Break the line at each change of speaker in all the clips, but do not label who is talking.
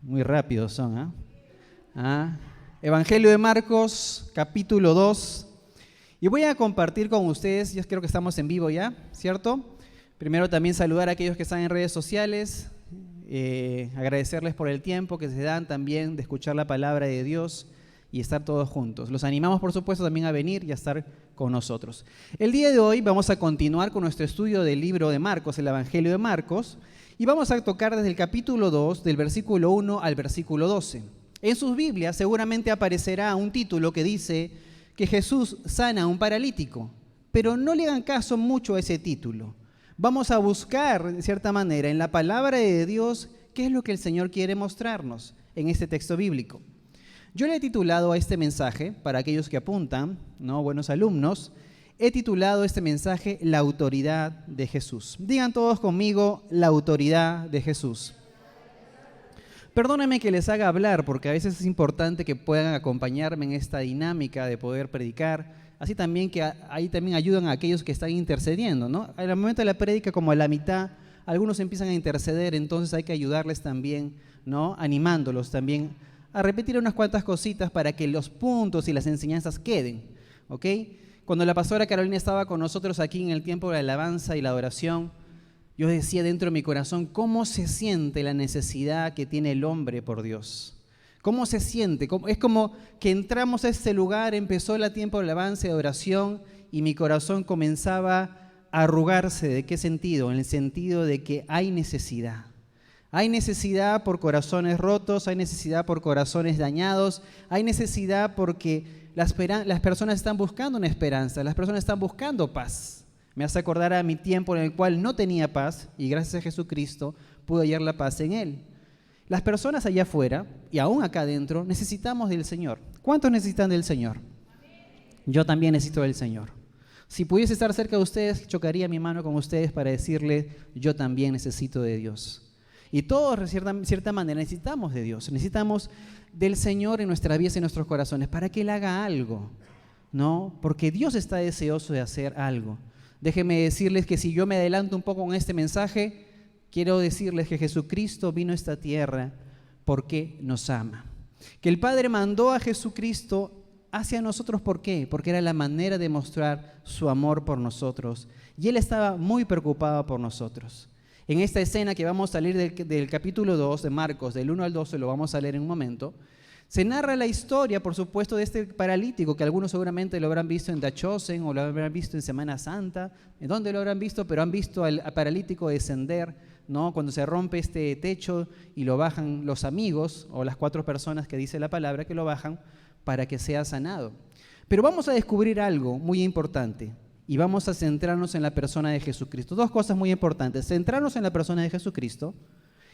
Muy rápidos son, ¿ah? Evangelio de Marcos, capítulo 2. Y voy a compartir con ustedes, yo creo que estamos en vivo ya, ¿cierto? Primero también saludar a aquellos que están en redes sociales, agradecerles por el tiempo que se dan también de escuchar la palabra de Dios y estar todos juntos. Los animamos, por supuesto, también a venir y a estar con nosotros. El día de hoy vamos a continuar con nuestro estudio del libro de Marcos, el Evangelio de Marcos, y vamos a tocar desde el capítulo 2, del versículo 1 al versículo 12. En sus Biblias seguramente aparecerá un título que dice que Jesús sana a un paralítico, pero no le hagan caso mucho a ese título. Vamos a buscar, de cierta manera, en la palabra de Dios, qué es lo que el Señor quiere mostrarnos en este texto bíblico. Yo le he titulado a este mensaje, para aquellos que apuntan, ¿no? Buenos alumnos, he titulado este mensaje La autoridad de Jesús. Digan todos conmigo, la autoridad de Jesús. Perdónenme que les haga hablar, porque a veces es importante que puedan acompañarme en esta dinámica de poder predicar, así también que ahí también ayudan a aquellos que están intercediendo, ¿no? En el momento de la prédica, como a la mitad, algunos empiezan a interceder, entonces hay que ayudarles también, ¿no? Animándolos también a repetir unas cuantas cositas para que los puntos y las enseñanzas queden, ¿ok? Cuando la pastora Carolina estaba con nosotros aquí en el tiempo de la alabanza y la adoración, yo decía dentro de mi corazón, ¿cómo se siente la necesidad que tiene el hombre por Dios? ¿Cómo se siente? Es como que entramos a este lugar, empezó el tiempo de alabanza y adoración y mi corazón comenzaba a arrugarse. ¿De qué sentido? En el sentido de que hay necesidad. Hay necesidad por corazones rotos, hay necesidad por corazones dañados, hay necesidad porque las personas están buscando una esperanza, las personas están buscando paz. Me hace acordar a mi tiempo en el cual no tenía paz y gracias a Jesucristo pude hallar la paz en Él. Las personas allá afuera y aún acá adentro necesitamos del Señor. ¿Cuántos necesitan del Señor? Yo también necesito del Señor. Si pudiese estar cerca de ustedes, chocaría mi mano con ustedes para decirles, yo también necesito de Dios. Y todos, de cierta manera, necesitamos de Dios, necesitamos del Señor en nuestras vidas y en nuestros corazones para que Él haga algo, ¿no? Porque Dios está deseoso de hacer algo. Déjenme decirles que si yo me adelanto un poco con este mensaje, quiero decirles que Jesucristo vino a esta tierra porque nos ama. Que el Padre mandó a Jesucristo hacia nosotros, ¿por qué? Porque era la manera de mostrar su amor por nosotros. Y Él estaba muy preocupado por nosotros. En esta escena que vamos a salir del capítulo 2 de Marcos, del 1 al 12, lo vamos a leer en un momento, se narra la historia, por supuesto, de este paralítico, que algunos seguramente lo habrán visto en The Chosen o lo habrán visto en Semana Santa. ¿En dónde lo habrán visto? Pero han visto al paralítico descender, ¿no? Cuando se rompe este techo y lo bajan los amigos o las 4 personas que dice la palabra que lo bajan para que sea sanado. Pero vamos a descubrir algo muy importante. Y vamos a centrarnos en la persona de Jesucristo. 2 cosas muy importantes, centrarnos en la persona de Jesucristo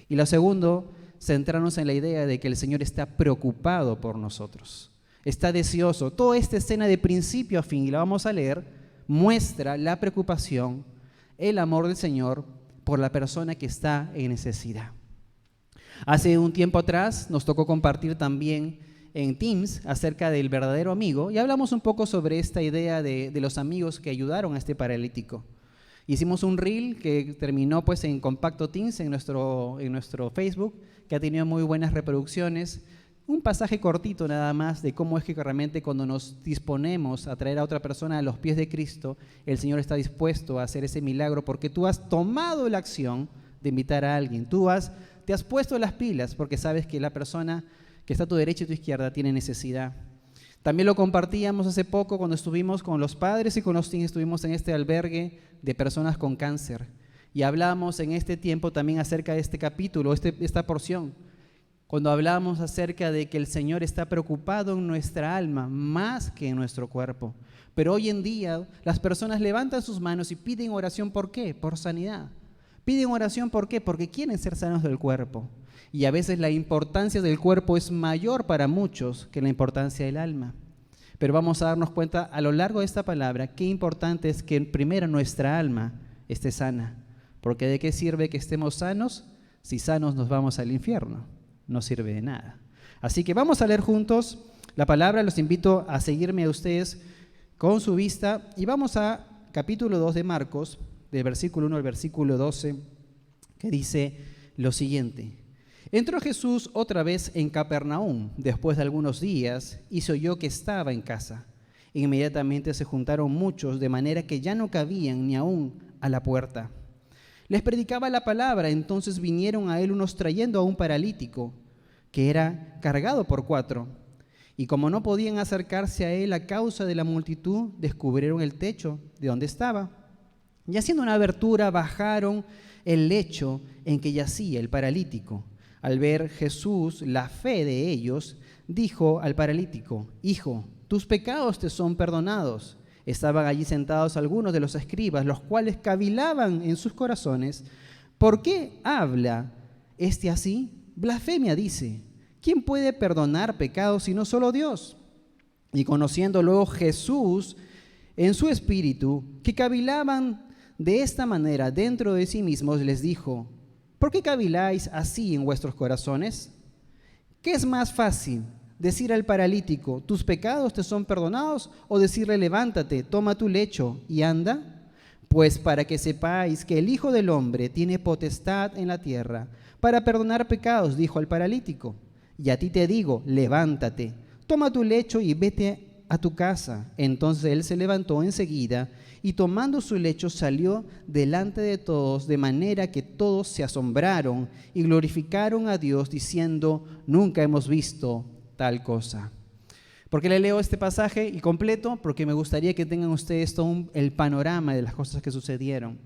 y lo segundo, centrarnos en la idea de que el Señor está preocupado por nosotros, está deseoso. Toda esta escena de principio a fin, y la vamos a leer, muestra la preocupación, el amor del Señor por la persona que está en necesidad. Hace un tiempo atrás nos tocó compartir también en Teams acerca del verdadero amigo y hablamos un poco sobre esta idea de los amigos que ayudaron a este paralítico. Hicimos un reel que terminó pues en Compacto Teams en nuestro Facebook, que ha tenido muy buenas reproducciones. Un pasaje cortito nada más de cómo es que realmente cuando nos disponemos a traer a otra persona a los pies de Cristo, el Señor está dispuesto a hacer ese milagro porque tú has tomado la acción de invitar a alguien. Te has puesto las pilas porque sabes que la persona que está a tu derecha y a tu izquierda tiene necesidad. También lo compartíamos hace poco cuando estuvimos con los padres y con los teens, estuvimos en este albergue de personas con cáncer y hablamos en este tiempo también acerca de este capítulo, esta porción, cuando hablamos acerca de que el Señor está preocupado en nuestra alma más que en nuestro cuerpo. Pero hoy en día las personas levantan sus manos y piden oración, ¿por qué? Por sanidad. Piden oración, ¿por qué? Porque quieren ser sanos del cuerpo. Y a veces la importancia del cuerpo es mayor para muchos que la importancia del alma. Pero vamos a darnos cuenta a lo largo de esta palabra qué importante es que primero nuestra alma esté sana. Porque ¿de qué sirve que estemos sanos? Si sanos nos vamos al infierno. No sirve de nada. Así que vamos a leer juntos la palabra. Los invito a seguirme a ustedes con su vista. Y vamos a capítulo 2 de Marcos, del versículo 1 al versículo 12, que dice lo siguiente. Entró Jesús otra vez en Capernaum después de algunos días y se oyó que estaba en casa. Inmediatamente se juntaron muchos, de manera que ya no cabían ni aún a la puerta. Les predicaba la palabra, entonces vinieron a él unos trayendo a un paralítico, que era cargado por 4. Y como no podían acercarse a él a causa de la multitud, descubrieron el techo de donde estaba. Y haciendo una abertura, bajaron el lecho en que yacía el paralítico. Al ver Jesús la fe de ellos, dijo al paralítico: Hijo, tus pecados te son perdonados. Estaban allí sentados algunos de los escribas, los cuales cavilaban en sus corazones: ¿por qué habla este así? Blasfemia dice. ¿Quién puede perdonar pecados sino solo Dios? Y conociendo luego Jesús en su espíritu, que cavilaban de esta manera dentro de sí mismos, les dijo: ¿por qué caviláis así en vuestros corazones? ¿Qué es más fácil, decir al paralítico, tus pecados te son perdonados, o decirle, levántate, toma tu lecho y anda? Pues para que sepáis que el Hijo del Hombre tiene potestad en la tierra para perdonar pecados, dijo al paralítico. Y a ti te digo, levántate, toma tu lecho y vete a tu casa. Entonces él se levantó enseguida y tomando su lecho salió delante de todos, de manera que todos se asombraron y glorificaron a Dios diciendo: nunca hemos visto tal cosa. ¿Por qué le leo este pasaje y completo? Porque me gustaría que tengan ustedes todo el panorama de las cosas que sucedieron.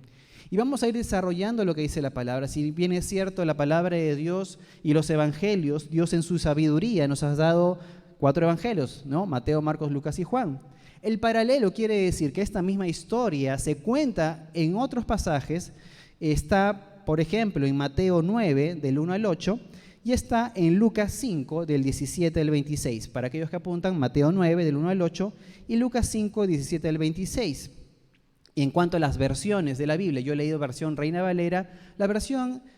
Y vamos a ir desarrollando lo que dice la palabra. Si bien es cierto, la palabra de Dios y los evangelios, Dios en su sabiduría nos ha dado 4 evangelios, ¿no? Mateo, Marcos, Lucas y Juan. El paralelo quiere decir que esta misma historia se cuenta en otros pasajes. Está, por ejemplo, en Mateo 9, del 1 al 8, y está en Lucas 5, del 17 al 26. Para aquellos que apuntan, Mateo 9, del 1 al 8, y Lucas 5, 17 al 26. Y en cuanto a las versiones de la Biblia, yo he leído versión Reina Valera, la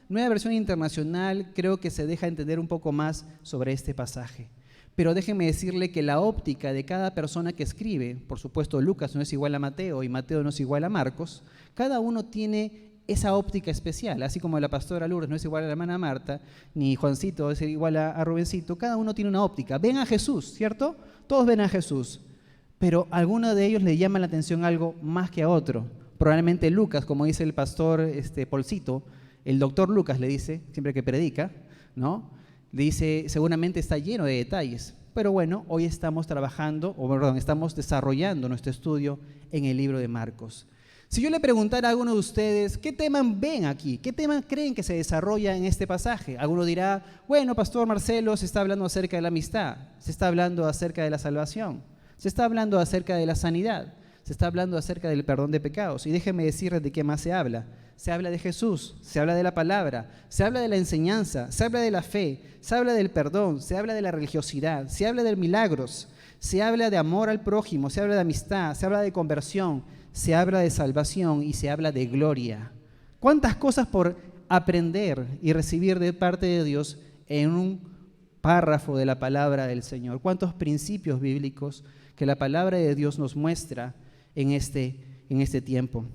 nueva versión internacional creo que se deja entender un poco más sobre este pasaje. Pero déjenme decirle que la óptica de cada persona que escribe, por supuesto Lucas no es igual a Mateo y Mateo no es igual a Marcos, cada uno tiene esa óptica especial, así como la pastora Lourdes no es igual a la hermana Marta, ni Juancito es igual a Rubencito, cada uno tiene una óptica. Ven a Jesús, ¿cierto? Todos ven a Jesús. Pero a alguno de ellos le llama la atención algo más que a otro. Probablemente Lucas, como dice el pastor Polcito, el doctor Lucas le dice, siempre que predica, ¿no? Le dice, seguramente está lleno de detalles. Pero bueno, hoy estamos estamos desarrollando nuestro estudio en el libro de Marcos. Si yo le preguntara a alguno de ustedes, ¿qué tema ven aquí? ¿Qué tema creen que se desarrolla en este pasaje? Alguno dirá, bueno, pastor Marcelo, se está hablando acerca de la amistad, se está hablando acerca de la salvación. Se está hablando acerca de la sanidad, se está hablando acerca del perdón de pecados. Y déjenme decirles de qué más se habla. Se habla de Jesús, se habla de la palabra, se habla de la enseñanza, se habla de la fe, se habla del perdón, se habla de la religiosidad, se habla de milagros, se habla de amor al prójimo, se habla de amistad, se habla de conversión, se habla de salvación y se habla de gloria. ¿Cuántas cosas por aprender y recibir de parte de Dios en un párrafo de la palabra del Señor? ¿Cuántos principios bíblicos que la palabra de Dios nos muestra en este tiempo?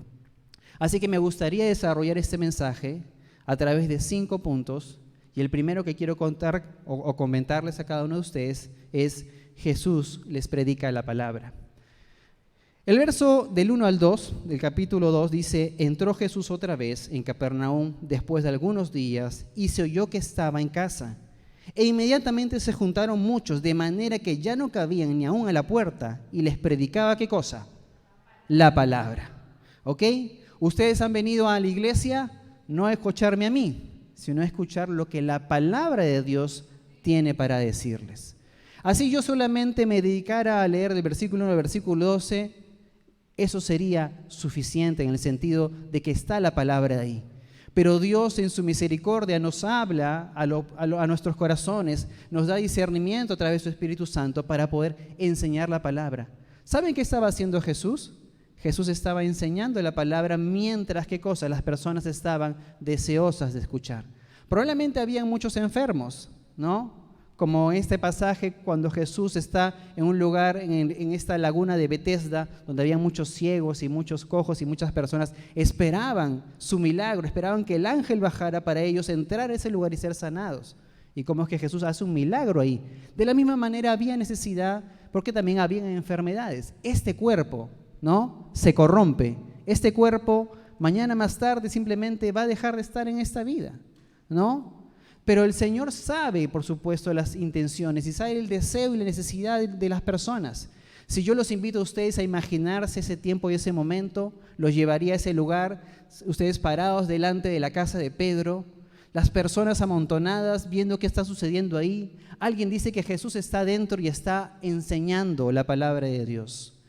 Así que me gustaría desarrollar este mensaje a través de 5 puntos, y el primero que quiero contar o comentarles a cada uno de ustedes es: Jesús les predica la palabra. El verso del 1 al 2 del capítulo 2 dice: entró Jesús otra vez en Capernaum después de algunos días y se oyó que estaba en casa. E inmediatamente se juntaron muchos, de manera que ya no cabían ni aún a la puerta, y les predicaba, ¿qué cosa? La palabra. ¿Ok? Ustedes han venido a la iglesia no a escucharme a mí, sino a escuchar lo que la palabra de Dios tiene para decirles. Así yo solamente me dedicara a leer del versículo 1 al versículo 12, eso sería suficiente en el sentido de que está la palabra ahí. Pero Dios en su misericordia nos habla a nuestros corazones, nos da discernimiento a través de su Espíritu Santo para poder enseñar la palabra. ¿Saben qué estaba haciendo Jesús? Jesús estaba enseñando la palabra mientras, ¿qué cosa? Las personas estaban deseosas de escuchar. Probablemente habían muchos enfermos, ¿no? Como este pasaje cuando Jesús está en un lugar, en esta laguna de Betesda, donde había muchos ciegos y muchos cojos y muchas personas esperaban su milagro, esperaban que el ángel bajara para ellos entrar a ese lugar y ser sanados. y cómo es que Jesús hace un milagro ahí. De la misma manera había necesidad, porque también había enfermedades. Este cuerpo, ¿no?, se corrompe. Este cuerpo mañana más tarde simplemente va a dejar de estar en esta vida, ¿no? Pero el Señor sabe, por supuesto, las intenciones y sabe el deseo y la necesidad de las personas. Si yo los invito a ustedes a imaginarse ese tiempo y ese momento, los llevaría a ese lugar, ustedes parados delante de la casa de Pedro, las personas amontonadas viendo qué está sucediendo ahí. Alguien dice que Jesús está dentro y está enseñando la palabra de Dios.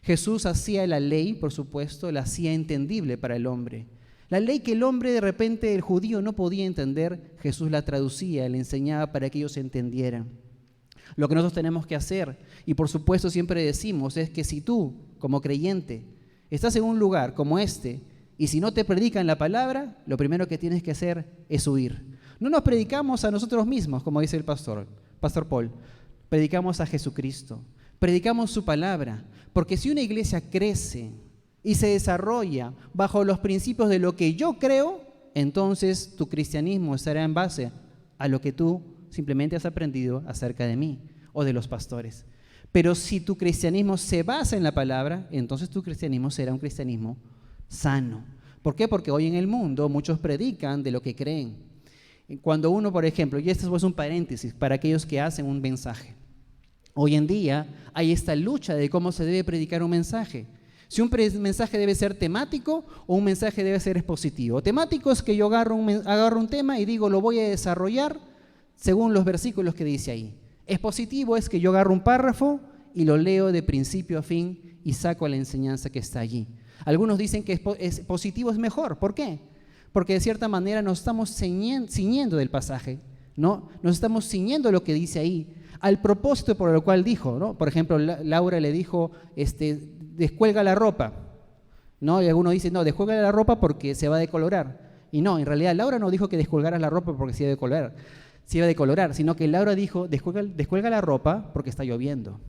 Jesús hacía la ley, por supuesto, la hacía entendible para el hombre. La ley que el hombre de repente, el judío, no podía entender, Jesús la traducía, le enseñaba para que ellos entendieran. Lo que nosotros tenemos que hacer, y por supuesto siempre decimos, es que si tú, como creyente, estás en un lugar como este, y si no te predican la palabra, lo primero que tienes que hacer es huir. No nos predicamos a nosotros mismos, como dice el Pastor Paul, predicamos a Jesucristo, predicamos su palabra, porque si una iglesia crece y se desarrolla bajo los principios de lo que yo creo, entonces tu cristianismo estará en base a lo que tú simplemente has aprendido acerca de mí o de los pastores. Pero si tu cristianismo se basa en la palabra, entonces tu cristianismo será un cristianismo sano. ¿Por qué? Porque hoy en el mundo muchos predican de lo que creen. Cuando uno, por ejemplo, y esto es un paréntesis para aquellos que hacen un mensaje. Hoy en día hay esta lucha de cómo se debe predicar un mensaje. Si un mensaje debe ser temático o un mensaje debe ser expositivo. Temático es que yo agarro un tema y digo, lo voy a desarrollar según los versículos que dice ahí. Expositivo es que yo agarro un párrafo y lo leo de principio a fin y saco la enseñanza que está allí. Algunos dicen que expositivo es mejor. ¿Por qué? Porque de cierta manera nos estamos ciñendo del pasaje, ¿no? Nos estamos ciñendo lo que dice ahí, al propósito por el cual dijo, ¿no? Por ejemplo, Laura le dijo, descuelga la ropa, ¿no? Y algunos dicen, no, descuelga la ropa porque se va a decolorar. Y no, en realidad Laura no dijo que descolgaras la ropa porque se iba a decolorar, sino que Laura dijo, descuelga la ropa porque está lloviendo.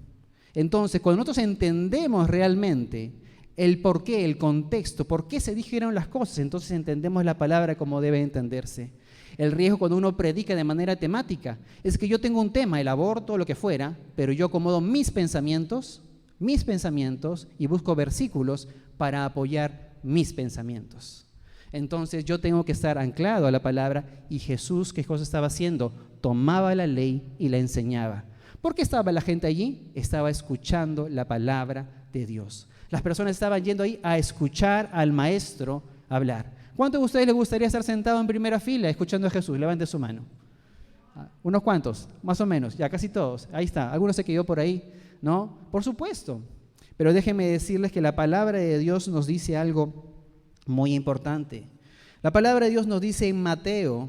Entonces, cuando nosotros entendemos realmente el porqué, el contexto, por qué se dijeron las cosas, entonces entendemos la palabra como debe entenderse. El riesgo cuando uno predica de manera temática es que yo tengo un tema, el aborto, lo que fuera, pero yo acomodo mis pensamientos y busco versículos para apoyar mis pensamientos. Entonces yo tengo que estar anclado a la palabra. Y Jesús, ¿qué cosa estaba haciendo? Tomaba la ley y la enseñaba. ¿Por qué estaba la gente allí? Estaba escuchando la palabra de Dios. Las personas estaban yendo ahí a escuchar al maestro hablar. ¿Cuántos de ustedes les gustaría estar sentado en primera fila escuchando a Jesús? Levante su mano. ¿Unos cuantos? Más o menos, ya casi todos. Ahí está, algunos se quedó por ahí, ¿no? Por supuesto. Pero déjenme decirles que la palabra de Dios nos dice algo muy importante. La palabra de Dios nos dice en Mateo,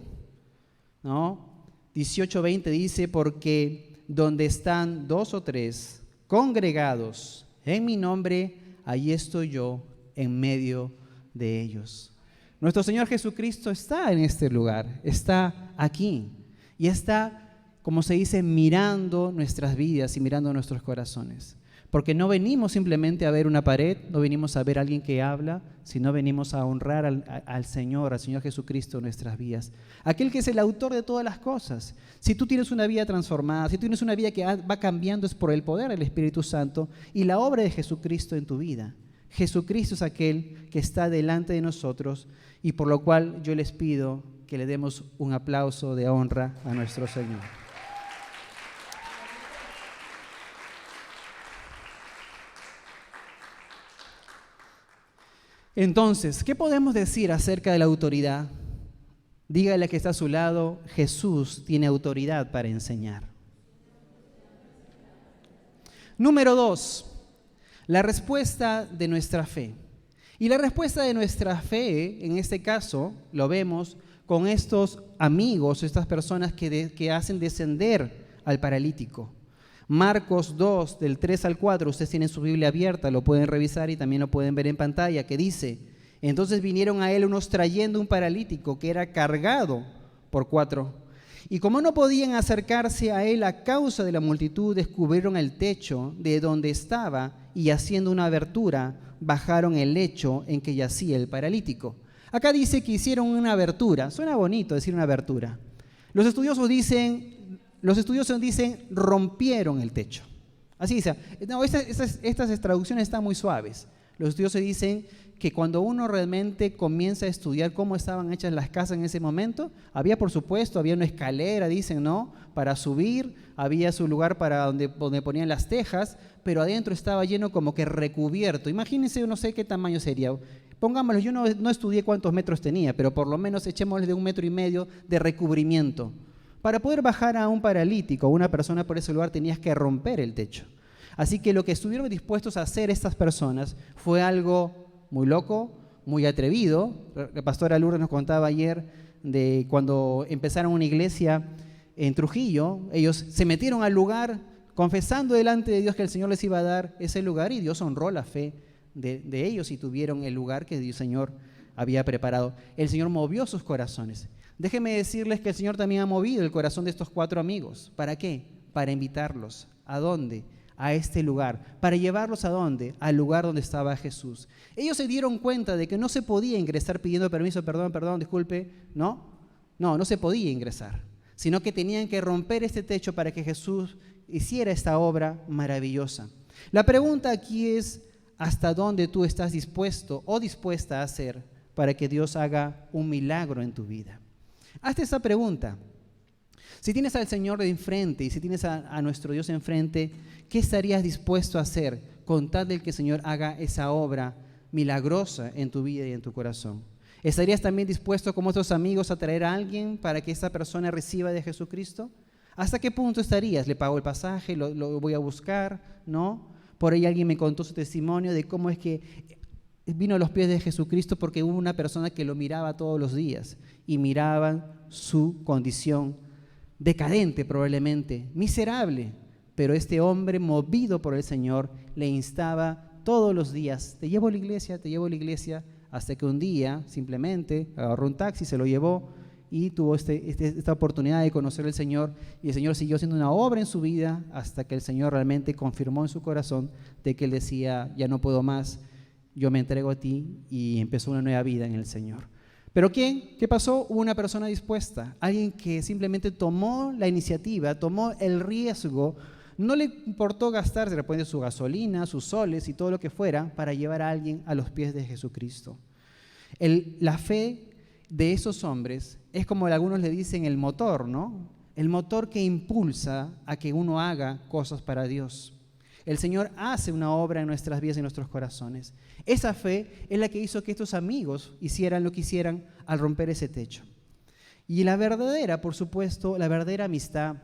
¿no? 18:20 dice, porque donde están 2 o 3 congregados en mi nombre, allí estoy yo en medio de ellos. Nuestro Señor Jesucristo está en este lugar, está aquí y está, como se dice, mirando nuestras vidas y mirando nuestros corazones. Porque no venimos simplemente a ver una pared, no venimos a ver a alguien que habla, sino venimos a honrar al Señor Jesucristo en nuestras vidas. Aquel que es el autor de todas las cosas. Si tú tienes una vida transformada, si tú tienes una vida que va cambiando, es por el poder del Espíritu Santo y la obra de Jesucristo en tu vida. Jesucristo es aquel que está delante de nosotros y por lo cual yo les pido que le demos un aplauso de honra a nuestro Señor. Entonces, ¿qué podemos decir acerca de la autoridad? Dígale a que está a su lado, Jesús tiene autoridad para enseñar. Número 2, la respuesta de nuestra fe. Y la respuesta de nuestra fe, en este caso, lo vemos con estos amigos, estas personas que hacen descender al paralítico. Marcos 2, del 3 al 4, ustedes tienen su Biblia abierta, lo pueden revisar y también lo pueden ver en pantalla, que dice, entonces vinieron a él unos trayendo un paralítico que era cargado por 4. Y como no podían acercarse a él a causa de la multitud, descubrieron el techo de donde estaba y haciendo una abertura, bajaron el lecho en que yacía el paralítico. Acá dice que hicieron una abertura, suena bonito decir una abertura. Los estudiosos dicen rompieron el techo. Así dice. No, estas traducciones están muy suaves. Los estudiosos dicen que cuando uno realmente comienza a estudiar cómo estaban hechas las casas en ese momento, había por supuesto, había una escalera, dicen, ¿no?, para subir, había su lugar para donde ponían las tejas, pero adentro estaba lleno como que recubierto. Imagínense, no sé qué tamaño sería. Pongámoslo, yo no estudié cuántos metros tenía, pero por lo menos echémosle de 1,5 metros de recubrimiento. Para poder bajar a un paralítico, a una persona por ese lugar, tenías que romper el techo. Así que lo que estuvieron dispuestos a hacer estas personas fue algo muy loco, muy atrevido. La pastora Lourdes nos contaba ayer de cuando empezaron una iglesia en Trujillo. Ellos se metieron al lugar confesando delante de Dios que el Señor les iba a dar ese lugar, y Dios honró la fe de ellos y tuvieron el lugar que el Señor había preparado. El Señor movió sus corazones. Déjenme decirles que el Señor también ha movido el corazón de estos 4 amigos. ¿Para qué? Para invitarlos. ¿A dónde? A este lugar. ¿Para llevarlos a dónde? Al lugar donde estaba Jesús. Ellos se dieron cuenta de que no se podía ingresar pidiendo permiso, perdón, disculpe, no se podía ingresar, sino que tenían que romper este techo para que Jesús hiciera esta obra maravillosa. La pregunta aquí es, ¿hasta dónde tú estás dispuesto o dispuesta a hacer para que Dios haga un milagro en tu vida? Hazte esa pregunta. Si tienes al Señor de enfrente y si tienes a nuestro Dios enfrente, ¿qué estarías dispuesto a hacer con tal de que el Señor haga esa obra milagrosa en tu vida y en tu corazón? ¿Estarías también dispuesto, como otros amigos, a traer a alguien para que esa persona reciba de Jesucristo? ¿Hasta qué punto estarías? ¿Le pago el pasaje? ¿Lo voy a buscar? ¿No? Por ahí alguien me contó su testimonio de cómo es que vino a los pies de Jesucristo porque hubo una persona que lo miraba todos los días y miraban su condición decadente, probablemente, miserable, pero este hombre, movido por el Señor, le instaba todos los días: te llevo a la iglesia, hasta que un día simplemente agarró un taxi, se lo llevó y tuvo esta oportunidad de conocer al Señor, y el Señor siguió haciendo una obra en su vida hasta que el Señor realmente confirmó en su corazón de que él decía: ya no puedo más, yo me entrego a ti, y empezó una nueva vida en el Señor. ¿Pero quién? ¿Qué pasó? Hubo una persona dispuesta, alguien que simplemente tomó la iniciativa, tomó el riesgo, no le importó gastar de repente su gasolina, sus soles y todo lo que fuera para llevar a alguien a los pies de Jesucristo. La fe de esos hombres es como algunos le dicen el motor, ¿no? El motor que impulsa a que uno haga cosas para Dios. El Señor hace una obra en nuestras vidas y en nuestros corazones. Esa fe es la que hizo que estos amigos hicieran lo que hicieran al romper ese techo. Y la verdadera, por supuesto, la verdadera amistad,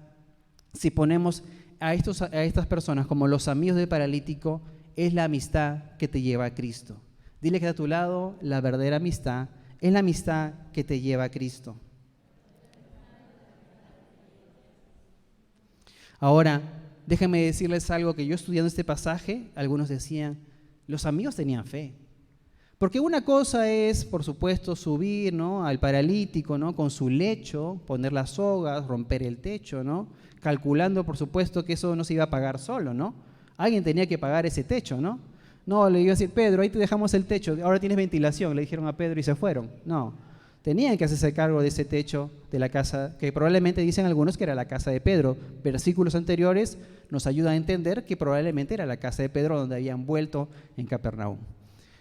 si ponemos a estas personas como los amigos del paralítico, es la amistad que te lleva a Cristo. Dile que está a tu lado: la verdadera amistad es la amistad que te lleva a Cristo. Ahora, déjenme decirles algo que yo estudiando este pasaje, algunos decían, los amigos tenían fe. Porque una cosa es, por supuesto, subir, ¿no?, al paralítico, ¿no?, con su lecho, poner las sogas, romper el techo, ¿no?, calculando, por supuesto, que eso no se iba a pagar solo, ¿no? Alguien tenía que pagar ese techo, ¿no? No, le iba a decir: Pedro, ahí te dejamos el techo, ahora tienes ventilación, le dijeron a Pedro y se fueron. No, tenían que hacerse cargo de ese techo de la casa, que probablemente dicen algunos que era la casa de Pedro. Versículos anteriores nos ayudan a entender que probablemente era la casa de Pedro donde habían vuelto en Capernaum.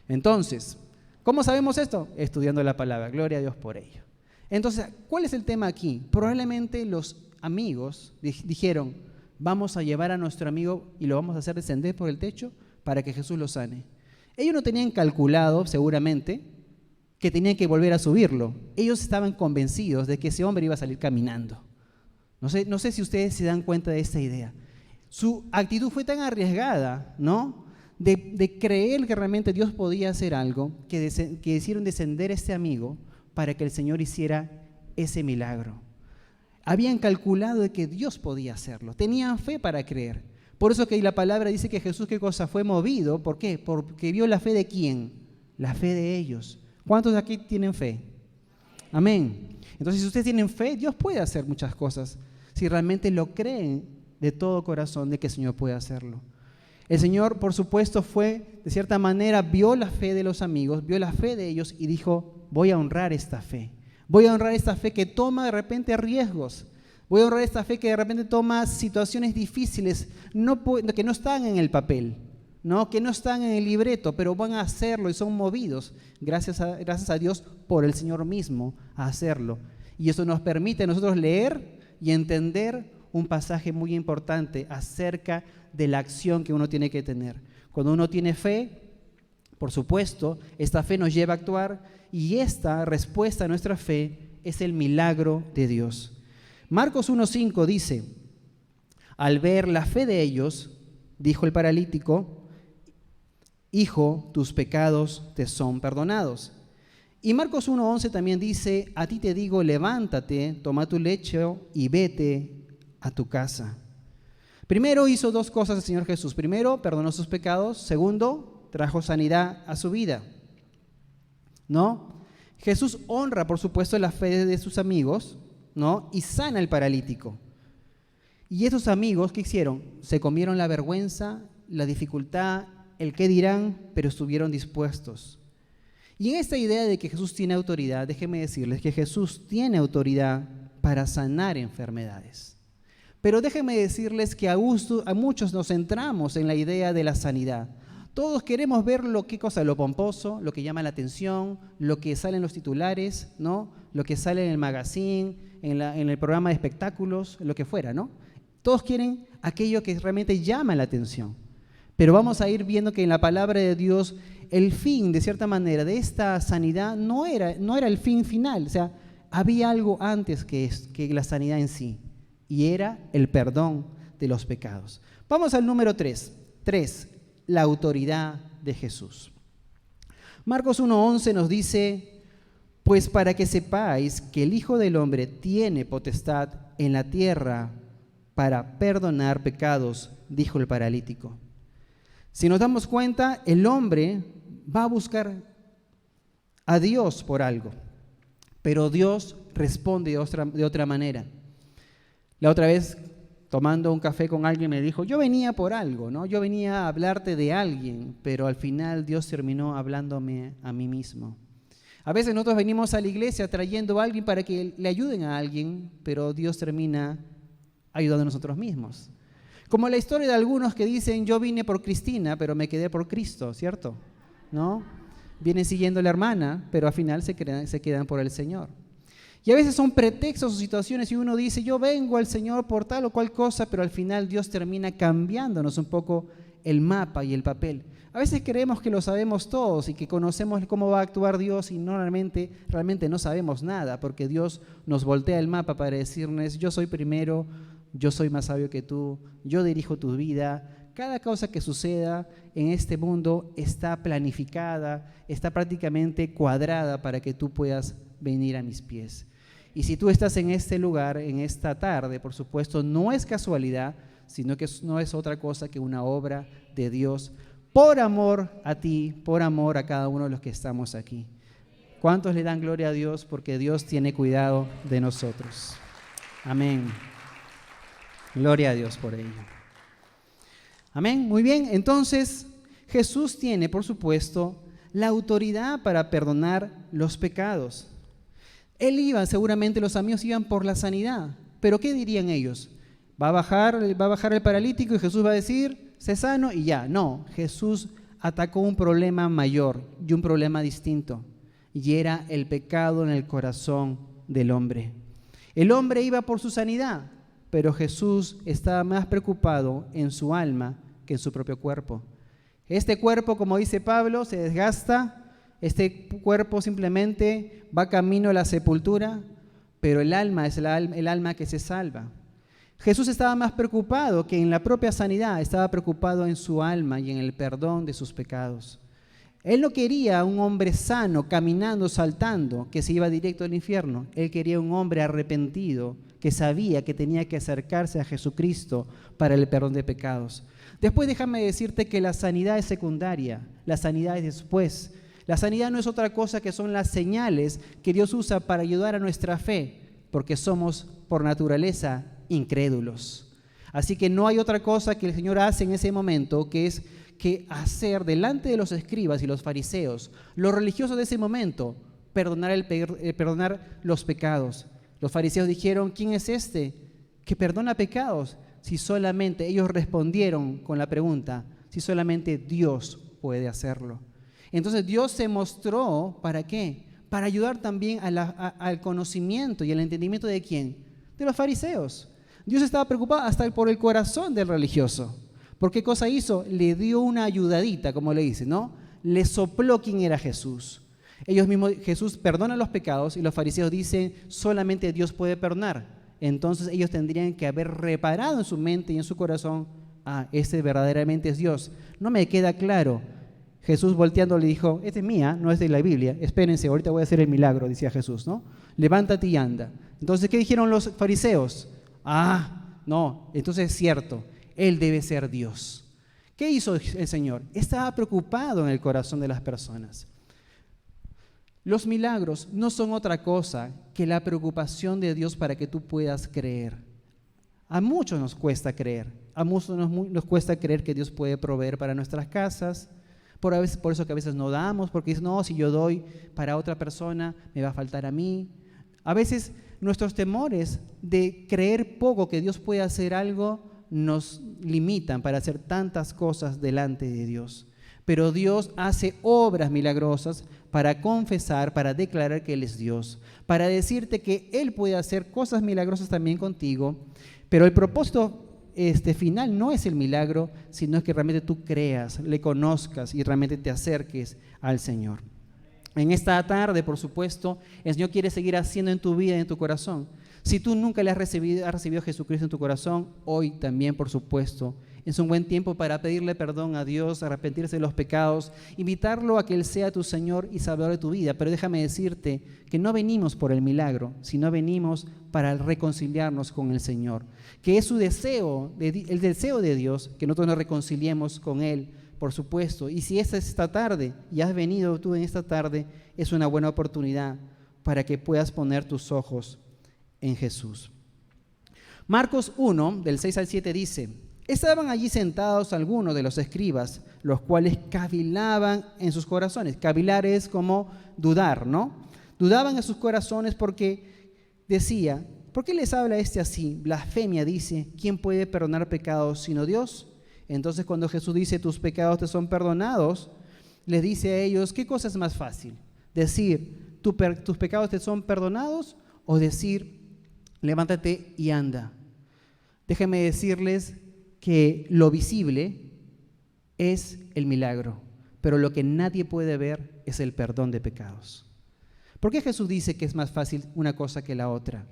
Entonces, ¿cómo sabemos esto? Estudiando la palabra. Gloria a Dios por ello. Entonces, ¿cuál es el tema aquí? Probablemente los amigos dijeron: vamos a llevar a nuestro amigo y lo vamos a hacer descender por el techo para que Jesús lo sane. Ellos no tenían calculado, seguramente, que tenían que volver a subirlo. Ellos estaban convencidos de que ese hombre iba a salir caminando. No sé si ustedes se dan cuenta de esta idea. Su actitud fue tan arriesgada, ¿no?, de creer que realmente Dios podía hacer algo, que hicieron descender a este amigo para que el Señor hiciera ese milagro. Habían calculado de que Dios podía hacerlo. Tenían fe para creer. Por eso que la palabra dice que Jesús, ¿qué cosa? Fue movido. ¿Por qué? Porque vio la fe de ¿quién? La fe de ellos. ¿Cuántos de aquí tienen fe? Amén. Entonces, si ustedes tienen fe, Dios puede hacer muchas cosas, si realmente lo creen de todo corazón de que el Señor puede hacerlo. El Señor, por supuesto, de cierta manera, vio la fe de los amigos, vio la fe de ellos y dijo: voy a honrar esta fe, Voy a honrar esta fe que toma de repente riesgos. Voy a honrar esta fe que de repente toma situaciones difíciles, que no están en el papel, ¿no? Que no están en el libreto, pero van a hacerlo y son movidos, gracias a Dios, por el Señor mismo a hacerlo. Y eso nos permite a nosotros leer y entender un pasaje muy importante acerca de la acción que uno tiene que tener. Cuando uno tiene fe, por supuesto, esta fe nos lleva a actuar y esta respuesta a nuestra fe es el milagro de Dios. Marcos 1:5 dice: al ver la fe de ellos, dijo el paralítico: hijo, tus pecados te son perdonados. Y Marcos 1:11 también dice: a ti te digo, levántate, toma tu lecho y vete a tu casa. Primero hizo dos cosas el Señor Jesús. Primero, perdonó sus pecados. Segundo, trajo sanidad a su vida, ¿no? Jesús honra, por supuesto, la fe de sus amigos, ¿no? Y sana al paralítico. Y esos amigos, ¿qué hicieron? Se comieron la vergüenza, la dificultad, el qué dirán, pero estuvieron dispuestos. Y en esta idea de que Jesús tiene autoridad, déjenme decirles que Jesús tiene autoridad para sanar enfermedades. Pero déjenme decirles que a muchos nos centramos en la idea de la sanidad. Todos queremos ver lo pomposo, lo que llama la atención, lo que sale en los titulares, ¿no? Lo que sale en el magazine, en el programa de espectáculos, lo que fuera, ¿no? Todos quieren aquello que realmente llama la atención. Pero vamos a ir viendo que en la palabra de Dios, el fin, de cierta manera, de esta sanidad no era el fin final. O sea, había algo antes que la sanidad en sí, y era el perdón de los pecados. Vamos al número 3. 3. La autoridad de Jesús. Marcos 1:11 nos dice: pues para que sepáis que el Hijo del Hombre tiene potestad en la tierra para perdonar pecados, dijo el paralítico. Si nos damos cuenta, el hombre va a buscar a Dios por algo, pero Dios responde de otra manera. La otra vez, tomando un café con alguien, me dijo: yo venía por algo, ¿no? Yo venía a hablarte de alguien, pero al final Dios terminó hablándome a mí mismo. A veces nosotros venimos a la iglesia trayendo a alguien para que le ayuden a alguien, pero Dios termina ayudando a nosotros mismos. Como la historia de algunos que dicen: yo vine por Cristina, pero me quedé por Cristo, ¿cierto? ¿No? Vienen siguiendo a la hermana, pero al final se quedan por el Señor. Y a veces son pretextos o situaciones y uno dice: yo vengo al Señor por tal o cual cosa, pero al final Dios termina cambiándonos un poco el mapa y el papel. A veces creemos que lo sabemos todos y que conocemos cómo va a actuar Dios y realmente no sabemos nada, porque Dios nos voltea el mapa para decirnos: yo soy primero, yo soy más sabio que tú, yo dirijo tu vida. Cada cosa que suceda en este mundo está planificada, está prácticamente cuadrada para que tú puedas venir a mis pies. Y si tú estás en este lugar, en esta tarde, por supuesto, no es casualidad, sino que no es otra cosa que una obra de Dios, por amor a ti, por amor a cada uno de los que estamos aquí. ¿Cuántos le dan gloria a Dios? Porque Dios tiene cuidado de nosotros. Amén. Gloria a Dios por ello. Amén. Muy bien. Entonces, Jesús tiene, por supuesto, la autoridad para perdonar los pecados. Seguramente los amigos iban por la sanidad, pero ¿qué dirían ellos? Va a bajar el paralítico y Jesús va a decir: sé sano y ya. No, Jesús atacó un problema mayor y un problema distinto, y era el pecado en el corazón del hombre. El hombre iba por su sanidad, pero Jesús estaba más preocupado en su alma que en su propio cuerpo. Este cuerpo, como dice Pablo, se desgasta. Este cuerpo simplemente va camino a la sepultura, pero el alma es el alma que se salva. Jesús estaba más preocupado que en la propia sanidad, estaba preocupado en su alma y en el perdón de sus pecados. Él no quería un hombre sano, caminando, saltando, que se iba directo al infierno. Él quería un hombre arrepentido, que sabía que tenía que acercarse a Jesucristo para el perdón de pecados. Después déjame decirte que la sanidad es secundaria, la sanidad es después. La sanidad no es otra cosa que son las señales que Dios usa para ayudar a nuestra fe, porque somos por naturaleza incrédulos. Así que no hay otra cosa que el Señor hace en ese momento que es que hacer delante de los escribas y los fariseos, los religiosos de ese momento, perdonar los pecados. Los fariseos dijeron, ¿quién es este que perdona pecados? Si solamente ellos respondieron con la pregunta, si solamente Dios puede hacerlo. Entonces Dios se mostró, ¿para qué? Para ayudar también al conocimiento y al entendimiento ¿de quién? De los fariseos. Dios estaba preocupado hasta por el corazón del religioso. ¿Por qué cosa hizo? Le dio una ayudadita, como le dice, ¿no? Le sopló quién era Jesús. Ellos mismos, Jesús perdona los pecados y los fariseos dicen, solamente Dios puede perdonar. Entonces ellos tendrían que haber reparado en su mente y en su corazón, este verdaderamente es Dios. No me queda claro. Jesús volteando le dijo, esta es mía, no es de la Biblia, espérense, ahorita voy a hacer el milagro, decía Jesús, ¿no? Levántate y anda. Entonces, ¿qué dijeron los fariseos? No, entonces es cierto, Él debe ser Dios. ¿Qué hizo el Señor? Estaba preocupado en el corazón de las personas. Los milagros no son otra cosa que la preocupación de Dios para que tú puedas creer. A muchos nos cuesta creer, a muchos nos cuesta creer que Dios puede proveer para nuestras casas. Por eso que a veces no damos, porque dicen, no, si yo doy para otra persona, me va a faltar a mí. A veces nuestros temores de creer poco que Dios puede hacer algo nos limitan para hacer tantas cosas delante de Dios. Pero Dios hace obras milagrosas para confesar, para declarar que Él es Dios, para decirte que Él puede hacer cosas milagrosas también contigo, pero el propósito final no es el milagro, sino es que realmente tú creas, le conozcas y realmente te acerques al Señor. En esta tarde, por supuesto, el Señor quiere seguir haciendo en tu vida y en tu corazón. Si tú nunca le has recibido a Jesucristo en tu corazón, hoy también, por supuesto, es un buen tiempo para pedirle perdón a Dios, arrepentirse de los pecados, invitarlo a que Él sea tu Señor y Salvador de tu vida. Pero déjame decirte que no venimos por el milagro, sino venimos para reconciliarnos con el Señor. Que es su deseo, el deseo de Dios, que nosotros nos reconciliemos con Él, por supuesto. Y si esta tarde, y has venido tú en esta tarde, es una buena oportunidad para que puedas poner tus ojos en Jesús. Marcos 1, del 6 al 7 dice: estaban allí sentados algunos de los escribas, los cuales cavilaban en sus corazones. Cavilar es como dudar, ¿no? Dudaban en sus corazones porque decía, ¿por qué les habla este así? Blasfemia, dice, ¿quién puede perdonar pecados sino Dios? Entonces cuando Jesús dice, tus pecados te son perdonados, les dice a ellos, ¿qué cosa es más fácil? Decir, tus pecados te son perdonados, o decir, levántate y anda. Déjenme decirles que lo visible es el milagro, pero lo que nadie puede ver es el perdón de pecados. ¿Por qué Jesús dice que es más fácil una cosa que la otra?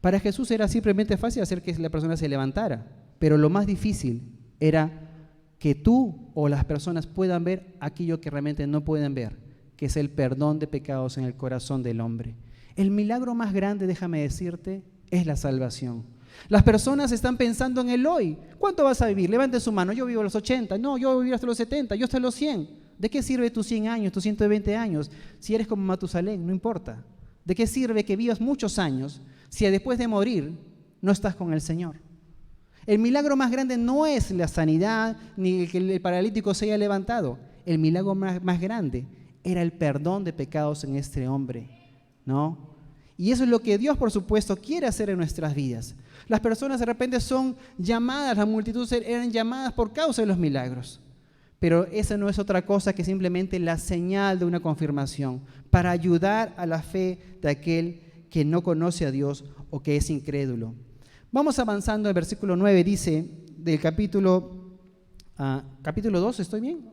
Para Jesús era simplemente fácil hacer que la persona se levantara, pero lo más difícil era que tú o las personas puedan ver aquello que realmente no pueden ver, que es el perdón de pecados en el corazón del hombre. El milagro más grande, déjame decirte, es la salvación. Las personas están pensando en el hoy. ¿Cuánto vas a vivir? Levante su mano. Yo vivo a los 80. No, yo voy a vivir hasta los 70. Yo hasta los 100. ¿De qué sirve tus 100 años, tus 120 años? Si eres como Matusalén, no importa. ¿De qué sirve que vivas muchos años si después de morir no estás con el Señor? El milagro más grande no es la sanidad ni que el paralítico se haya levantado. El milagro más grande era el perdón de pecados en este hombre, ¿no? Y eso es lo que Dios, por supuesto, quiere hacer en nuestras vidas. Las personas de repente son llamadas, las multitudes eran llamadas por causa de los milagros. Pero esa no es otra cosa que simplemente la señal de una confirmación para ayudar a la fe de aquel que no conoce a Dios o que es incrédulo. Vamos avanzando al versículo 9, dice del capítulo 2, ¿estoy bien?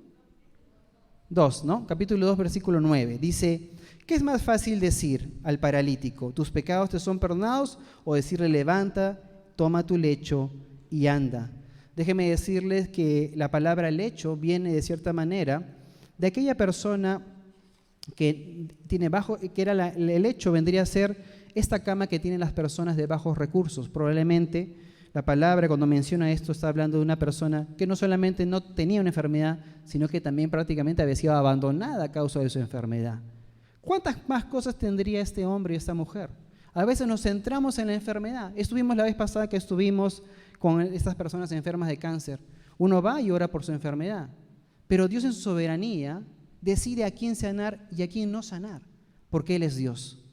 2, ¿no? Capítulo 2, versículo 9, dice: ¿qué es más fácil decir al paralítico, tus pecados te son perdonados? O decirle, levanta, toma tu lecho y anda. Déjenme decirles que la palabra lecho viene de cierta manera de aquella persona que tiene el lecho vendría a ser esta cama que tienen las personas de bajos recursos. Probablemente la palabra cuando menciona esto está hablando de una persona que no solamente no tenía una enfermedad, sino que también prácticamente había sido abandonada a causa de su enfermedad. ¿Cuántas más cosas tendría este hombre y esta mujer? A veces nos centramos en la enfermedad. Estuvimos la vez pasada que estuvimos con estas personas enfermas de cáncer. Uno va y ora por su enfermedad, pero Dios en su soberanía decide a quién sanar y a quién no sanar. porque Él es Dios.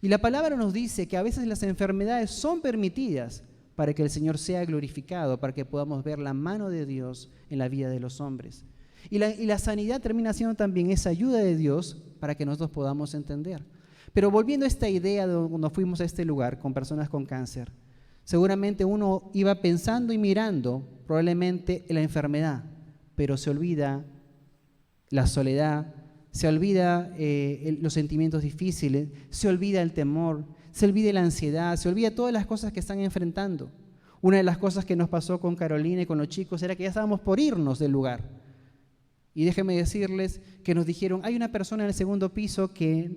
Y la palabra nos dice que a veces las enfermedades son permitidas para que el Señor sea glorificado, para que podamos ver la mano de Dios en la vida de los hombres. Y la sanidad termina siendo también esa ayuda de Dios para que nosotros podamos entender. Pero volviendo a esta idea de cuando fuimos a este lugar con personas con cáncer, seguramente uno iba pensando y mirando probablemente la enfermedad, pero se olvida la soledad, se olvida los sentimientos difíciles, se olvida el temor, se olvida la ansiedad, se olvida todas las cosas que están enfrentando. Una de las cosas que nos pasó con Carolina y con los chicos era que ya estábamos por irnos del lugar. Y déjenme decirles que nos dijeron, hay una persona en el segundo piso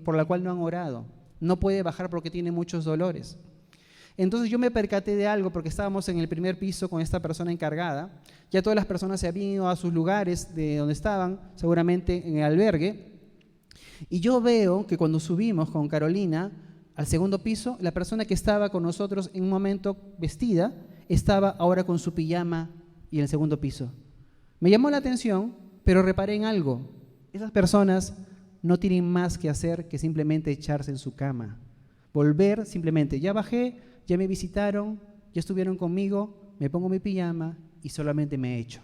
por la cual no han orado, no puede bajar porque tiene muchos dolores. Entonces yo me percaté de algo porque estábamos en el primer piso con esta persona encargada, ya todas las personas se habían ido a sus lugares de donde estaban, seguramente en el albergue, y yo veo que cuando subimos con Carolina al segundo piso, la persona que estaba con nosotros en un momento vestida, estaba ahora con su pijama y en el segundo piso. Me llamó la atención, pero reparé en algo. Esas personas no tienen más que hacer que simplemente echarse en su cama. Volver simplemente, ya bajé, ya me visitaron, ya estuvieron conmigo, me pongo mi pijama y solamente me echo.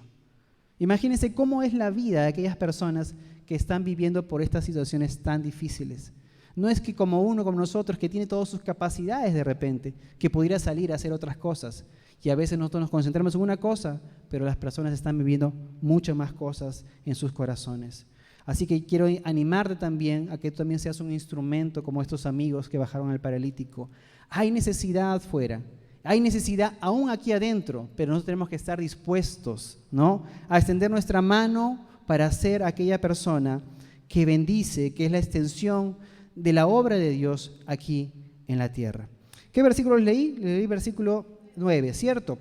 Imagínense cómo es la vida de aquellas personas que están viviendo por estas situaciones tan difíciles. No es que como uno, como nosotros, que tiene todas sus capacidades de repente, que pudiera salir a hacer otras cosas. Y a veces nosotros nos concentramos en una cosa, pero las personas están viviendo muchas más cosas en sus corazones. Así que quiero animarte también a que tú también seas un instrumento como estos amigos que bajaron al paralítico. Hay necesidad fuera, hay necesidad aún aquí adentro, pero nosotros tenemos que estar dispuestos, ¿no?, a extender nuestra mano para ser aquella persona que bendice, que es la extensión de la obra de Dios aquí en la tierra. ¿Qué versículos leí? Leí versículo 9, ¿cierto?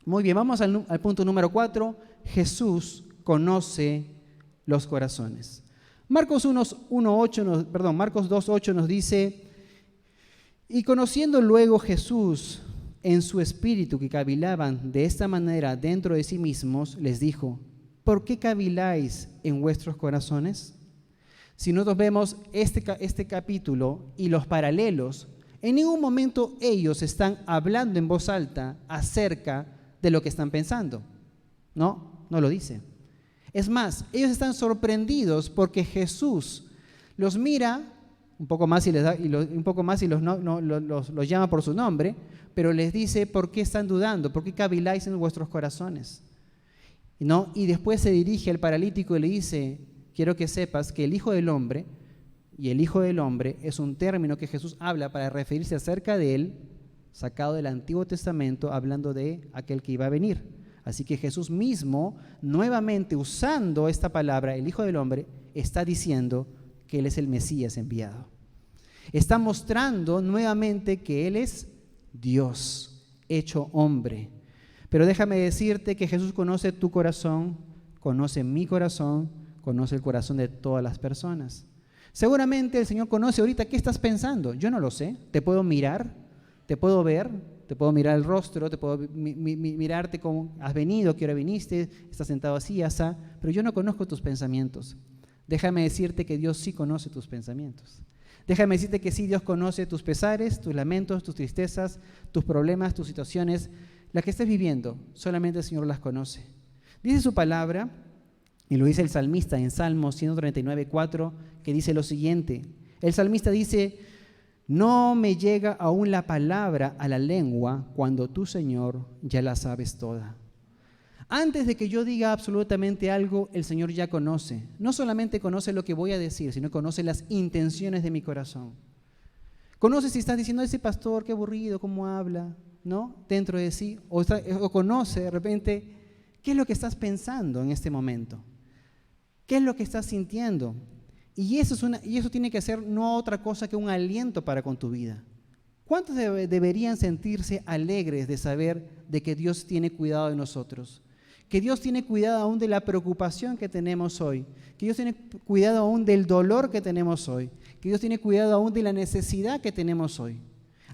Muy bien, vamos al punto número 4. Jesús conoce los corazones. Marcos 2:8 nos dice: y conociendo luego Jesús en su espíritu que cavilaban de esta manera dentro de sí mismos, les dijo: ¿por qué caviláis en vuestros corazones? Si nosotros vemos este capítulo y los paralelos, en ningún momento ellos están hablando en voz alta acerca de lo que están pensando. No lo dice. Es más, ellos están sorprendidos porque Jesús los mira un poco más y los llama por su nombre, pero les dice: ¿por qué están dudando? ¿Por qué caviláis en vuestros corazones? ¿No? Y después se dirige al paralítico y le dice: quiero que sepas que el Hijo del Hombre, y el Hijo del Hombre es un término que Jesús habla para referirse acerca de él, sacado del Antiguo Testamento, hablando de aquel que iba a venir. Así que Jesús mismo, nuevamente usando esta palabra, el Hijo del Hombre, está diciendo que Él es el Mesías enviado. Está mostrando nuevamente que Él es Dios, hecho hombre. Pero déjame decirte que Jesús conoce tu corazón, conoce mi corazón, conoce el corazón de todas las personas. Seguramente el Señor conoce ahorita qué estás pensando. Yo no lo sé. Te puedo mirar, te puedo ver, te puedo mirar el rostro, te puedo mirarte cómo has venido, qué hora viniste, estás sentado así, asá, pero yo no conozco tus pensamientos. Déjame decirte que Dios sí conoce tus pensamientos. Déjame decirte que sí, Dios conoce tus pesares, tus lamentos, tus tristezas, tus problemas, tus situaciones. Las que estés viviendo, solamente el Señor las conoce. Dice su palabra, y lo dice el salmista en Salmo 139:4, que dice lo siguiente. El salmista dice: no me llega aún la palabra a la lengua cuando tú, Señor, ya la sabes toda. Antes de que yo diga absolutamente algo, el Señor ya conoce. No solamente conoce lo que voy a decir, sino conoce las intenciones de mi corazón. Conoce si estás diciendo: ese pastor, qué aburrido, cómo habla, ¿no?, dentro de sí. O conoce de repente qué es lo que estás pensando en este momento. ¿Qué es lo que estás sintiendo? Y eso tiene que ser no otra cosa que un aliento para con tu vida. ¿Cuántos deberían sentirse alegres de saber de que Dios tiene cuidado de nosotros? Que Dios tiene cuidado aún de la preocupación que tenemos hoy. Que Dios tiene cuidado aún del dolor que tenemos hoy. Que Dios tiene cuidado aún de la necesidad que tenemos hoy.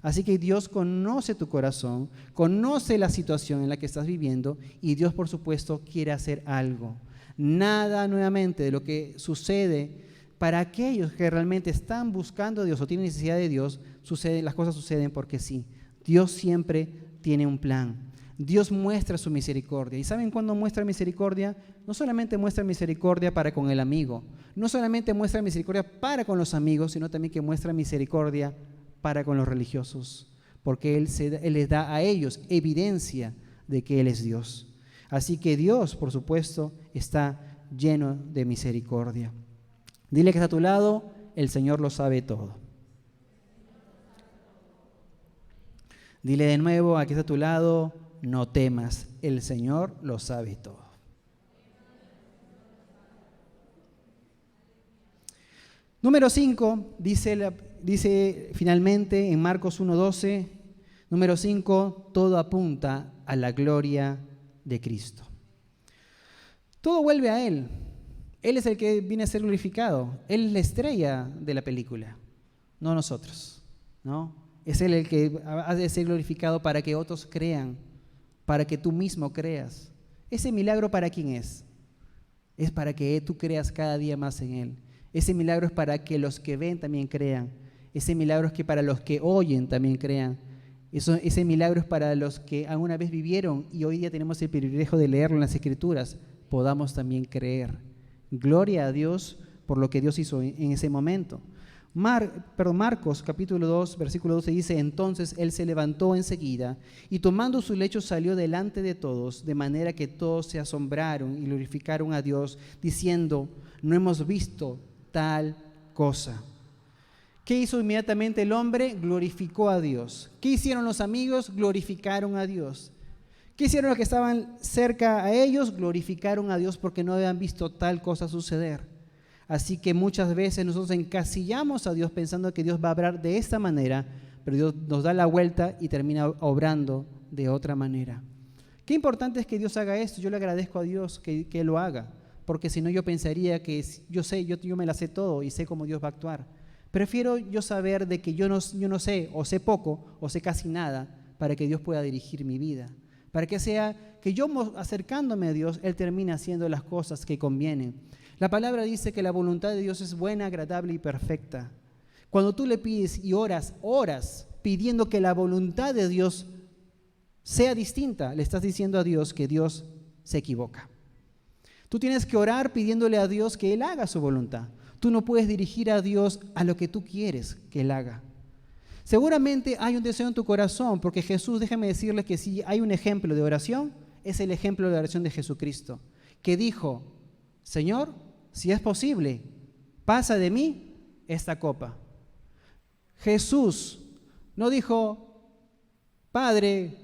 Así que Dios conoce tu corazón, conoce la situación en la que estás viviendo y Dios, por supuesto, quiere hacer algo. Nada nuevamente de lo que sucede Para aquellos que realmente están buscando a Dios o tienen necesidad de Dios, las cosas suceden porque sí. Dios siempre tiene un plan. Dios muestra su misericordia. ¿Y saben cuándo muestra misericordia? No solamente muestra misericordia para con el amigo, no solamente muestra misericordia para con los amigos, sino también que muestra misericordia para con los religiosos, porque Él les da a ellos evidencia de que Él es Dios. Así que Dios, por supuesto, está lleno de misericordia. Dile que está a tu lado, el Señor lo sabe todo. Dile de nuevo, aquí está a tu lado, no temas, el Señor lo sabe todo. Número 5, dice finalmente en Marcos 1:12, número 5, todo apunta a la gloria de Cristo. Todo vuelve a Él. Él es el que viene a ser glorificado. Él es la estrella de la película, no nosotros, ¿no? Es Él el que ha de ser glorificado para que otros crean, para que tú mismo creas. ¿Ese milagro para quién es? Es para que tú creas cada día más en Él. Ese milagro es para que los que ven también crean. Ese milagro es que para los que oyen también crean. Ese milagro es para los que alguna vez vivieron y hoy día tenemos el privilegio de leerlo en las Escrituras, podamos también creer. Gloria a Dios por lo que Dios hizo en ese momento. Marcos capítulo 2, versículo 12 dice, entonces Él se levantó enseguida y tomando su lecho salió delante de todos, de manera que todos se asombraron y glorificaron a Dios, diciendo, no hemos visto tal cosa. ¿Qué hizo inmediatamente el hombre? Glorificó a Dios. ¿Qué hicieron los amigos? Glorificaron a Dios. ¿Qué hicieron los que estaban cerca a ellos? Glorificaron a Dios porque no habían visto tal cosa suceder. Así que muchas veces nosotros encasillamos a Dios pensando que Dios va a obrar de esta manera, pero Dios nos da la vuelta y termina obrando de otra manera. Qué importante es que Dios haga esto. Yo le agradezco a Dios que lo haga, porque si no yo pensaría que yo me la sé todo y sé cómo Dios va a actuar. Prefiero yo saber de que yo no sé, o sé poco, o sé casi nada, para que Dios pueda dirigir mi vida. Para que sea que yo acercándome a Dios, Él termine haciendo las cosas que convienen. La palabra dice que la voluntad de Dios es buena, agradable y perfecta. Cuando tú le pides y oras pidiendo que la voluntad de Dios sea distinta, le estás diciendo a Dios que Dios se equivoca. Tú tienes que orar pidiéndole a Dios que Él haga su voluntad. Tú no puedes dirigir a Dios a lo que tú quieres que Él haga. Seguramente hay un deseo en tu corazón, porque Jesús, déjame decirles que si hay un ejemplo de oración, es el ejemplo de oración de Jesucristo, que dijo, Señor, si es posible, pasa de mí esta copa. Jesús no dijo, Padre,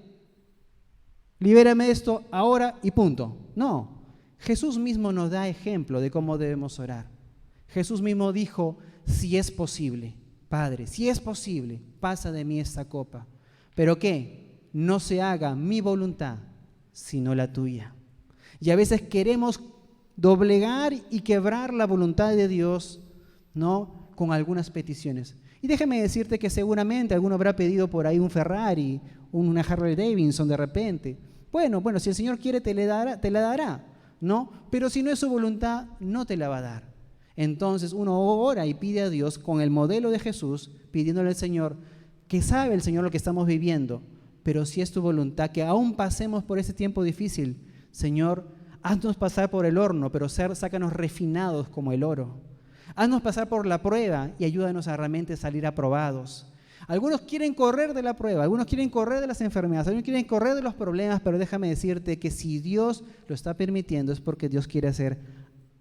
libérame de esto ahora y punto. No, Jesús mismo nos da ejemplo de cómo debemos orar. Jesús mismo dijo, si es posible, Padre, si es posible, pasa de mí esta copa. ¿Pero qué? No se haga mi voluntad, sino la tuya. Y a veces queremos doblegar y quebrar la voluntad de Dios, ¿no? Con algunas peticiones. Y déjame decirte que seguramente alguno habrá pedido por ahí un Ferrari, una Harley Davidson de repente. Bueno, si el Señor quiere te la dará, ¿no? Pero si no es su voluntad, no te la va a dar. Entonces uno ora y pide a Dios con el modelo de Jesús, pidiéndole al Señor, que sabe el Señor lo que estamos viviendo, pero si es tu voluntad, que aún pasemos por ese tiempo difícil, Señor, haznos pasar por el horno, pero sácanos refinados como el oro. Haznos pasar por la prueba y ayúdanos a realmente salir aprobados. Algunos quieren correr de la prueba, algunos quieren correr de las enfermedades, algunos quieren correr de los problemas, pero déjame decirte que si Dios lo está permitiendo es porque Dios quiere hacer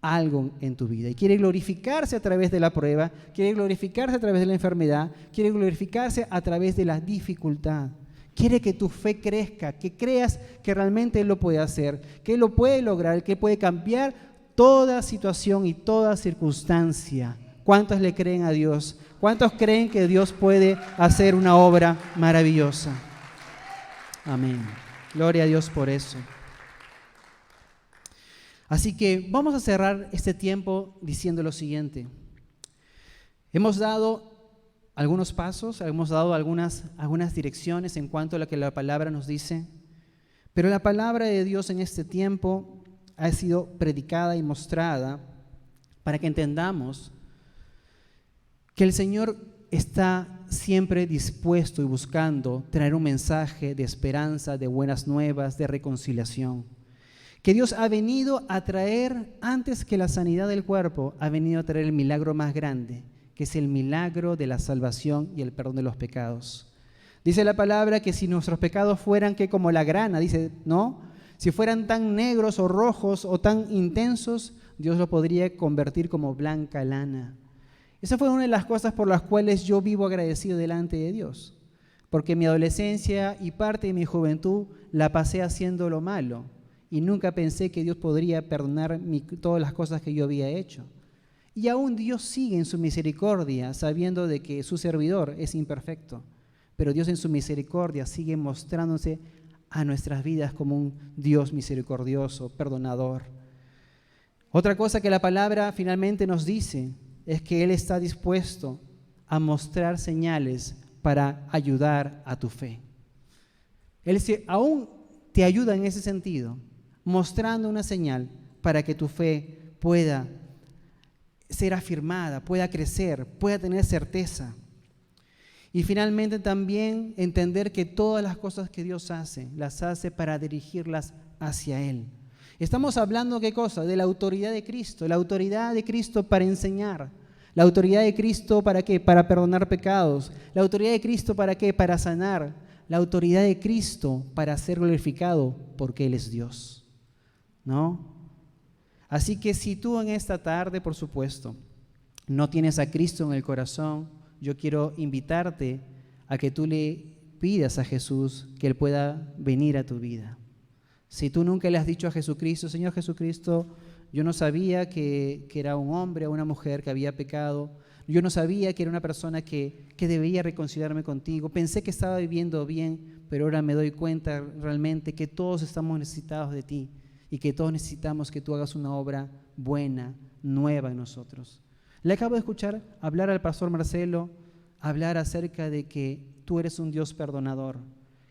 algo en tu vida y quiere glorificarse a través de la prueba, quiere glorificarse a través de la enfermedad, quiere glorificarse a través de la dificultad. Quiere que tu fe crezca, que creas que realmente Él lo puede hacer, que Él lo puede lograr, que puede cambiar toda situación y toda circunstancia. ¿Cuántos le creen a Dios? ¿Cuántos creen que Dios puede hacer una obra maravillosa? Amén. Gloria a Dios por eso. Así que vamos a cerrar este tiempo diciendo lo siguiente. Hemos dado algunos pasos, hemos dado algunas direcciones en cuanto a lo que la palabra nos dice, pero la palabra de Dios en este tiempo ha sido predicada y mostrada para que entendamos que el Señor está siempre dispuesto y buscando traer un mensaje de esperanza, de buenas nuevas, de reconciliación. Que Dios ha venido a traer, antes que la sanidad del cuerpo, ha venido a traer el milagro más grande, que es el milagro de la salvación y el perdón de los pecados. Dice la palabra que si nuestros pecados fueran que como la grana, dice, ¿no? Si fueran tan negros o rojos o tan intensos, Dios lo podría convertir como blanca lana. Esa fue una de las cosas por las cuales yo vivo agradecido delante de Dios, porque mi adolescencia y parte de mi juventud la pasé haciendo lo malo y nunca pensé que Dios podría perdonar todas las cosas que yo había hecho. Y aún Dios sigue en su misericordia, sabiendo de que su servidor es imperfecto, pero Dios en su misericordia sigue mostrándose a nuestras vidas como un Dios misericordioso, perdonador. Otra cosa que la palabra finalmente nos dice es que Él está dispuesto a mostrar señales para ayudar a tu fe. Él aún te ayuda en ese sentido, mostrando una señal para que tu fe pueda ser afirmada, pueda crecer, pueda tener certeza. Y finalmente también entender que todas las cosas que Dios hace, las hace para dirigirlas hacia Él. Estamos hablando, ¿qué cosa? De la autoridad de Cristo, la autoridad de Cristo para enseñar, la autoridad de Cristo ¿para qué? Para perdonar pecados, la autoridad de Cristo ¿para qué? Para sanar, la autoridad de Cristo para ser glorificado porque Él es Dios, ¿no? Así que si tú en esta tarde, por supuesto, no tienes a Cristo en el corazón, yo quiero invitarte a que tú le pidas a Jesús que Él pueda venir a tu vida. Si tú nunca le has dicho a Jesucristo, Señor Jesucristo, yo no sabía que era un hombre o una mujer que había pecado, yo no sabía que era una persona que debía reconciliarme contigo, pensé que estaba viviendo bien, pero ahora me doy cuenta realmente que todos estamos necesitados de ti y que todos necesitamos que tú hagas una obra buena, nueva en nosotros. Le acabo de escuchar hablar al pastor Marcelo, hablar acerca de que tú eres un Dios perdonador,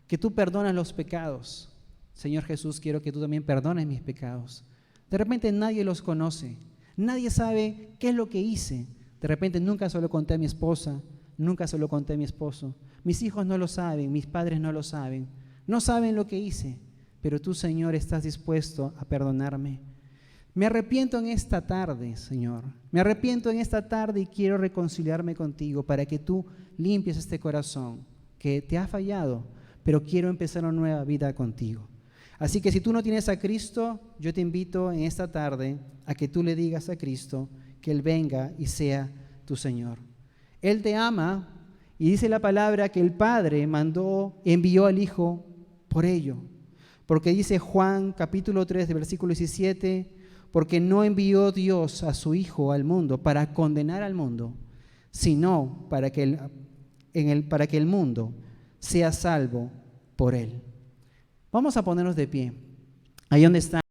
que tú perdonas los pecados. Señor Jesús, quiero que tú también perdones mis pecados. De repente nadie los conoce, nadie sabe qué es lo que hice. De repente nunca se lo conté a mi esposa, nunca se lo conté a mi esposo. Mis hijos no lo saben, mis padres no lo saben, no saben lo que hice, pero tú, Señor, estás dispuesto a perdonarme. Me arrepiento en esta tarde, Señor. Me arrepiento en esta tarde y quiero reconciliarme contigo para que tú limpies este corazón que te ha fallado, pero quiero empezar una nueva vida contigo. Así que si tú no tienes a Cristo, yo te invito en esta tarde a que tú le digas a Cristo que Él venga y sea tu Señor. Él te ama y dice la palabra que el Padre envió al Hijo por ello. Porque dice Juan capítulo 3, de versículo 17, porque no envió Dios a su Hijo al mundo para condenar al mundo, sino para que el mundo sea salvo por Él. Vamos a ponernos de pie, ahí donde está.